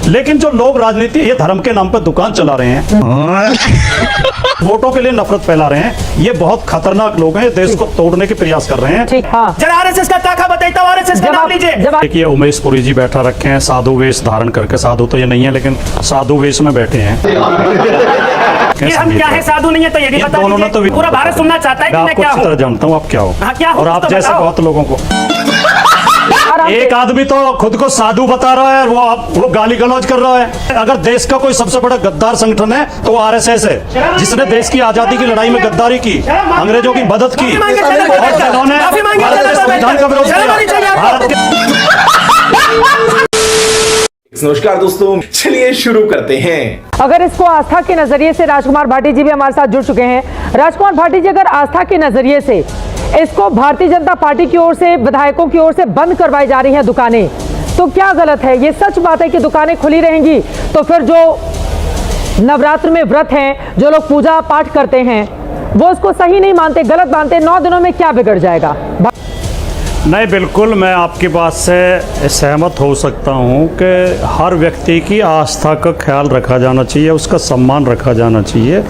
लेकिन जो लोग राजनीति ये धर्म के नाम पर दुकान चला रहे हैं, वोटों के लिए नफरत फैला रहे हैं, ये बहुत खतरनाक लोग हैं, देश को तोड़ने के प्रयास कर रहे हैं। ठीक, हाँ। जरा आरएसएस का ताका बताइए, आरएसएस का नाम लीजिए। देखिए उमेश पुरी जी बैठा रखे हैं साधु वेश धारण करके, साधु तो ये नहीं है लेकिन साधु वेश में बैठे हैं। ये हम क्या है, साधु नहीं है तो ये भी बता दोनों ने तो दीजिए। पूरा भारत सुनना चाहता है कि मैं क्या अच्छी हूँ। तरह जानता हूँ आप क्या हो, हाँ, क्या हूँ और आप तो जैसे बताओ। बहुत लोगों को एक आदमी तो खुद को साधु बता रहा है, वो गाली गलौज कर रहा है। अगर देश का कोई सबसे बड़ा गद्दार संगठन है तो वो आरएसएस है, जिसने देश की आजादी की लड़ाई में गद्दारी की, अंग्रेजों की मदद की, और जिन्होंने भारत के संविधान का विरोध किया। भारत के नमस्कार दोस्तों, चलिए शुरू करते हैं। अगर इसको आस्था के नजरिए से राजकुमार भाटी जी भी हमारे साथ जुड़ चुके हैं। राजकुमार भाटी जी, अगर आस्था के नजरिए से इसको भारतीय जनता पार्टी की ओर से, विधायकों की ओर से बंद करवाई जा रही हैं दुकानें, तो क्या गलत है? ये सच बात है कि दुकानें खुली रहेंगी तो फिर जो नवरात्र में व्रत हैं, जो लोग पूजा पाठ करते हैं, वो उसको सही नहीं मानते, गलत मानते, 9 दिनों में क्या बिगड़ जाएगा? नहीं, बिल्कुल मैं आपकी बात से सहमत हो सकता हूं कि हर व्यक्ति की आस्था का ख्याल रखा जाना चाहिए, उसका सम्मान रखा जाना चाहिए,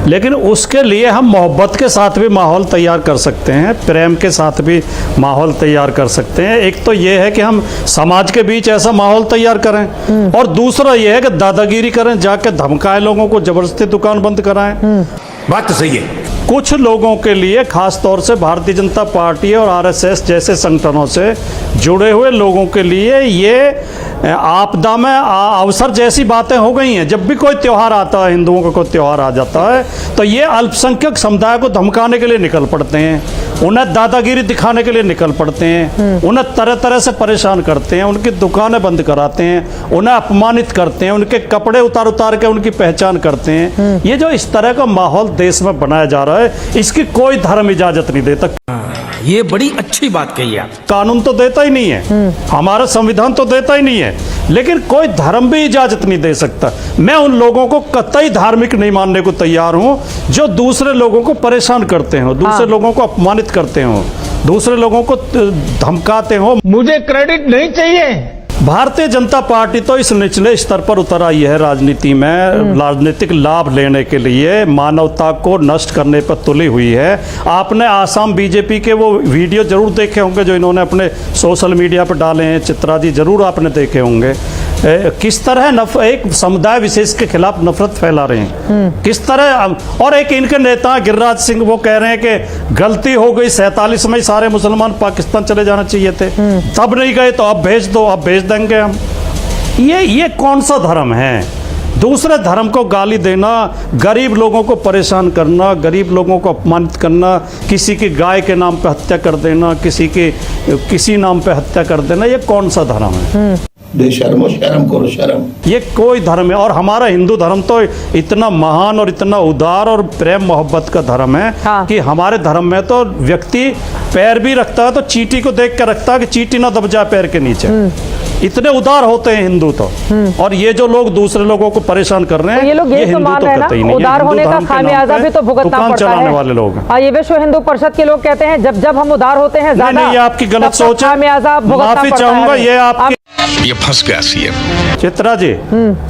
लेकिन उसके लिए हम मोहब्बत के साथ भी माहौल तैयार कर सकते हैं, प्रेम के साथ भी माहौल तैयार कर सकते हैं। एक तो ये है कि हम समाज के बीच ऐसा माहौल तैयार करें, और दूसरा ये है कि दादागिरी करें, जाके धमकाएं लोगों को, जबरदस्ती दुकान बंद कराएं। बात तो सही है। कुछ लोगों के लिए, खास तौर से भारतीय जनता पार्टी और आरएसएस जैसे संगठनों से जुड़े हुए लोगों के लिए ये आपदा में अवसर जैसी बातें हो गई हैं। जब भी कोई त्यौहार आता है, हिंदुओं का कोई त्यौहार आ जाता है, तो ये अल्पसंख्यक समुदाय को धमकाने के लिए निकल पड़ते हैं, उन्हें दादागिरी दिखाने के लिए निकल पड़ते हैं, उन्हें तरह तरह से परेशान करते हैं, उनकी दुकानें बंद कराते हैं, उन्हें अपमानित करते हैं, उनके कपड़े उतार उतार के उनकी पहचान करते हैं। ये जो इस तरह का माहौल देश में बनाया जा रहा है, इसकी कोई धर्म इजाजत नहीं देता। ये बड़ी अच्छी बात कही आप। कानून तो देता ही नहीं है, हमारा संविधान तो देता ही नहीं है, लेकिन कोई धर्म भी इजाजत नहीं दे सकता। मैं उन लोगों को कतई धार्मिक नहीं मानने को तैयार हूं जो दूसरे लोगों को परेशान करते हो, दूसरे लोगों को अपमानित करते हो, दूसरे लोगों को धमकाते हो। मुझे क्रेडिट नहीं चाहिए। भारतीय जनता पार्टी तो इस निचले स्तर पर उतर आई है राजनीति में, राजनीतिक लाभ लेने के लिए मानवता को नष्ट करने पर तुली हुई है। आपने आसाम बीजेपी के वो वीडियो जरूर देखे होंगे जो इन्होंने अपने सोशल मीडिया पर डाले हैं, चित्रा जी जरूर आपने देखे होंगे। किस तरह एक समुदाय विशेष के खिलाफ नफरत फैला रहे हैं, किस तरह। और एक इनके नेता गिरिराज सिंह वो कह रहे हैं कि गलती हो गई, 47 में सारे मुसलमान पाकिस्तान चले जाना चाहिए थे, तब नहीं गए तो अब भेज दो, अब भेज देंगे हम। ये कौन सा धर्म है? दूसरे धर्म को गाली देना, गरीब लोगों को परेशान करना, गरीब लोगों को अपमानित करना, किसी की गाय के नाम पे हत्या कर देना, किसी नाम पे हत्या कर देना, ये कौन सा धर्म है? बेशर्मो शर्म करो शर्म। ये कोई धर्म है? और हमारा हिंदू धर्म तो इतना महान और इतना उदार और प्रेम मोहब्बत का धर्म है। हाँ। कि हमारे धर्म में तो व्यक्ति पैर भी रखता है तो चींटी को देख कर रखता है कि चींटी ना दब जाए पैर के नीचे। इतने उदार होते हैं हिंदू तो। और ये जो लोग दूसरे लोगों को परेशान कर रहे हैं, ये लोग ये तो मान रहे हैं ना, उदार होने का खामियाजा भी तो भुगतना पड़ता है। वाले लोग, ये विश्व हिंदू परिषद के लोग कहते हैं जब हम उदार होते हैं ज्यादा, नहीं, ये आपकी गलत सोच है, माफी चाहूंगा। ये आपकी ये फंस गया सीएम। चित्रा जी,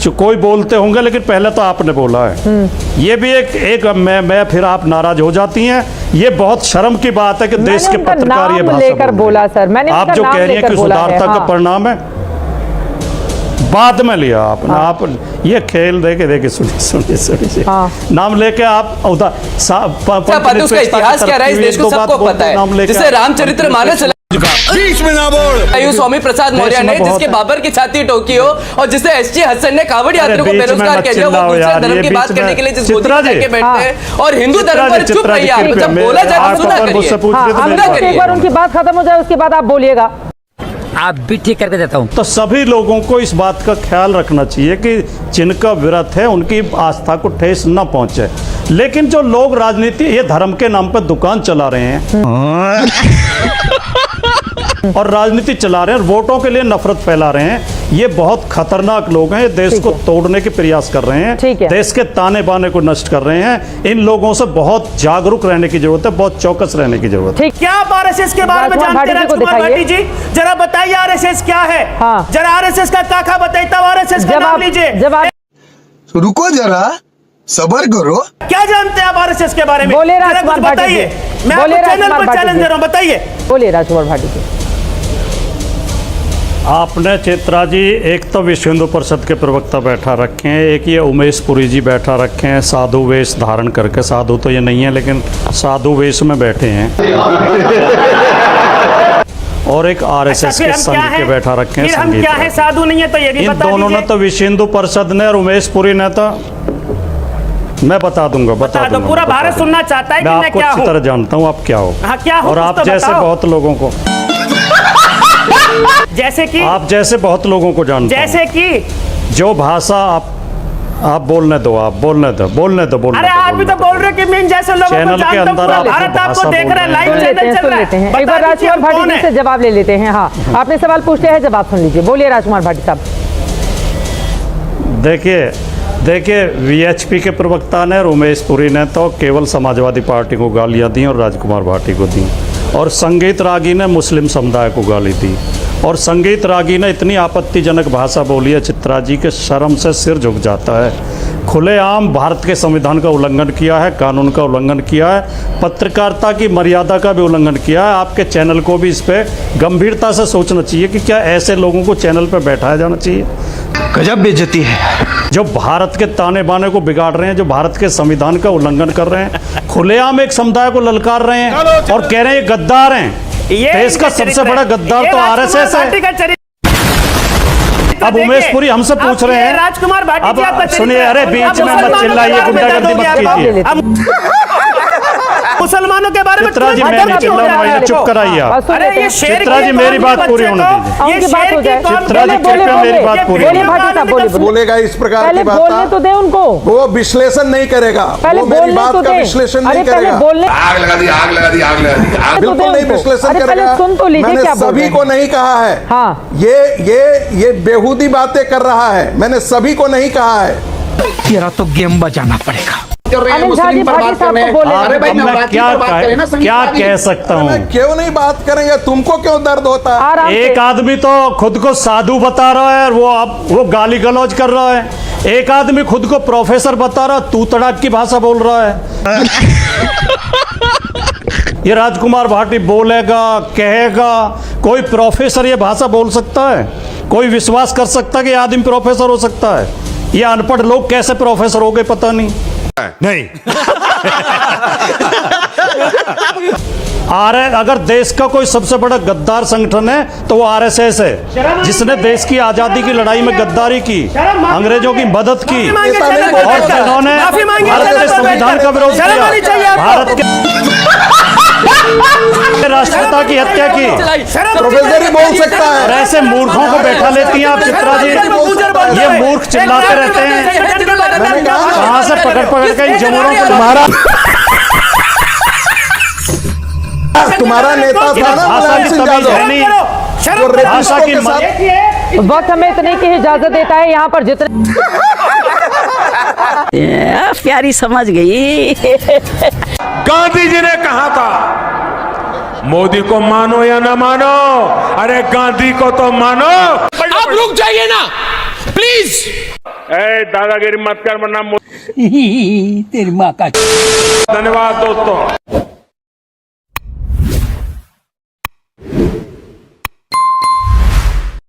कोई बोलते होंगे लेकिन पहले तो आपने बोला है। ये भी एक मैं फिर आप नाराज हो जाती हैं। ये बहुत शर्म की बात है कि देश के पत्रकार ये भाषा लेकर बोला। सर मैंने आप जो कह रही हैं कि उदारता का परिणाम है, बाद में लिया आपने। आप ये खेल देखिए सुनिए नाम लेके आप उसका इतिहास क्या रहा है इस देश को सबको पता है, जिसे रामचरित्र मानस बीच में ना बोल। स्वामी प्रसाद मौर्य ने, जिसके बाबर की छाती टोकी हो, और जिसे एसटी हसन ने कावड़ यात्रियों को बेरोजगार कह दिया, वो दूसरे धर्म की बात करने के लिए जिस गोदी में जाके बैठते हैं, और हिंदू धर्म पर चुप रहिए आप। जब बोला जाए तो सुना करिए। एक बार उनकी बात खत्म हो जाए उसके बाद आप बोलिएगा। आप भी ठीक करके देता हूँ। तो सभी लोगों को इस बात का ख्याल रखना चाहिए कि जिनका व्रत है उनकी आस्था को ठेस न पहुंचे। लेकिन जो लोग राजनीति ये धर्म के नाम पर दुकान चला रहे हैं और राजनीति चला रहे हैं, वोटों के लिए नफरत फैला रहे हैं, ये बहुत खतरनाक लोग हैं। ये देश ठीक को है। तोड़ने के प्रयास कर रहे हैं, ठीक है। देश के ताने बाने को नष्ट कर रहे हैं। इन लोगों से बहुत जागरूक रहने की जरूरत है, बहुत चौकस रहने की जरूरत है। ठीक। क्या आप आरएसएस के बारे में राजकुमार जानते हैं? भाटी जी को राजकुमार भाटी दिखाइए। जी जरा बताइए आरएसएस क्या है। हाँ। जरा आरएसएस का काका बताइए, तब आरएसएस का नाम लीजिए। जब आप रुको जरा सबर करो। क्या जानते हैं आप आरएसएस के बारे में? बोले जरा राजकुमार कुछ भाटी बताइए। जी। मैं बोले आपको चैनल राजकुमार पर भाटी चैलेंज जी। दे रहा हूं, बताइए। बोलिए राजकुमार भाटी जी। आपने चित्रा जी एक तो विश्व हिंदू परिषद के प्रवक्ता बैठा रखे हैं, एक ये उमेश पुरी जी बैठा रखे हैं साधु वेश धारण करके। साधु तो ये नहीं है लेकिन साधु वेश में बैठे हैं। और एक आरएसएस फिर के हम संघ क्या के हैं? बैठा रखे हैं फिर हम संगीत क्या है? राग। साधु नहीं है तो ये भी इन बता दोनों ने दीजिए। तो विश्व हिंदू परिषद ने और उमेश पुरी ने तो मैं बता दूंगा बता दो, पूरा बता भारत दूंगा। सुनना चाहता है कि मैं मैं आपको क्या अच्छी हूं। तरह जानता हूँ आप क्या हो। हाँ, क्या हो और कुछ आप तो जैसे बताओ। बहुत लोगों को जैसे कि आप जैसे बहुत लोगों को जानता हूं। जैसे कि जो भाषा आप बोलने दो, आप बोलने दो। अरे आप भी तो बोल रहे कि मैं जैसे लोगों को चैनल के जानता हूं, अंदर पूरा आप भारत भाषा आपको देख बोल रहा है, रहे हैं। लाइव सुन लेते चैनल हैं, चल सुन रहा लेते है। हैं। एक बता बार दीजिए राजकुमार हम भाटी कौन जी है? से जवाब ले लेते हैं। हाँ, आपने सवाल पूछ लिया है, जवाब सुन लीजिए। बोलिए राजकुमार भाटी साहब। देखिए वीएचपी के प्रवक्ता ने और उमेश पुरी ने तो केवल समाजवादी पार्टी को गालियां दी और राजकुमार भाटी को दी, और संगीत रागी ने मुस्लिम समुदाय को गाली दी। और संगीत रागी ने इतनी आपत्तिजनक भाषा बोली है चित्रा जी के शर्म से सिर झुक जाता है। खुलेआम भारत के संविधान का उल्लंघन किया है, कानून का उल्लंघन किया है, पत्रकारिता की मर्यादा का भी उल्लंघन किया है। आपके चैनल को भी इस पे गंभीरता से सोचना चाहिए कि क्या ऐसे लोगों को चैनल पे बैठाया जाना चाहिए गजब बेइज्जती है। जो भारत के ताने बाने को बिगाड़ रहे हैं, जो भारत के संविधान का उल्लंघन कर रहे हैं, खुलेआम एक समुदाय को ललकार रहे हैं और कह रहे हैं ये गद्दार हैं। देश का सबसे बड़ा गद्दार तो आरएसएस है। अब उमेश पुरी हमसे पूछ रहे हैं। राजकुमार भाटी अब जी आपका सुनिए, अरे बीच में मत चिल्लाइए, गुंडागर्दी मत कीजिए। मुसलमानों के बारे में चित्रा जी मैं नहीं चिल्लाऊंगा, चुप कराइए आप। अरे ये शेर चित्रा जी मेरी बात पूरी होने दीजिए। ये उनकी बात शेर हो की जाए। कौन चित्रा जी बोले, कृपया मेरी बात पूरी बोलिए होने भाटी साहब, बोलिए। बोलेगा इस प्रकार पहले की बात बोलने तो दे उनको। वो विश्लेषण नहीं करेगा। पहले वो मेरी बोलने बात तो का दे। विश्लेषण अरे नहीं पहले करेगा। बोलने आग लगा दी, आग लगा दी, आग लगा दी। बिल्कुल दे नहीं उनको। विश्लेषण अरे पहले करेगा। सुन तो लीजिए मैंने क्या बोल सभी रहे को हैं। नहीं कहा है। हाँ। ये बेहूदी बातें कर रहा है। मैंने सभी को नहीं कहा है। तेरा तो गेम बजाना पड़ेगा। अनिल झा जी भाटी साहब को बोले। अब मैं क्या कह सकता हूँ। क्यों नहीं बात करेंगे? तुमको क्यों दर्द होता है? आराम से। एक आदमी तो खुद को साधु बता रहा है और वो गाली गलौज कर रहा है। एक आदमी खुद को प्रोफेसर बता रहा है, तू तड़ाक की भाषा बोल रहा है। ये राजकुमार भाटी बोलेगा, कहेगा, कोई प्रोफेसर ये भाषा बोल सकता है? कोई विश्वास कर सकता है कि ये आदमी प्रोफेसर हो सकता है? ये अनपढ़ लोग कैसे प्रोफेसर हो गए पता नहीं। अगर देश का कोई सबसे बड़ा गद्दार संगठन है तो वो आरएसएस है, जिसने देश की आजादी की लड़ाई में गद्दारी की, अंग्रेजों की मदद की और जिन्होंने भारत के संविधान का विरोध किया, भारत के राष्ट्रपिता की हत्या की। प्रोफेसर ही बोल सकता है। और ऐसे मूर्खों को बैठा लेती हैं आप चित्रा जी। ये मूर्ख चिल्लाते रहते हैं, कहां से पकड़ के इन जमुनों को तुम्हारा नेता था ना भाषा मुलायम की सिंह तमीज है यादव। नहीं, वो भाषा रेपिस्टों की के साथ वक्त हमें इतने की इजाजत देता है। यहाँ पर जितने प्यारी समझ गई। गांधी जी ने कहा था मोदी को मानो या ना मानो, अरे गांधी को तो मानो। आप रुक जाइए ना प्लीज। दादागिरी मत कर वरना तेरी माँ का। धन्यवाद दोस्तों।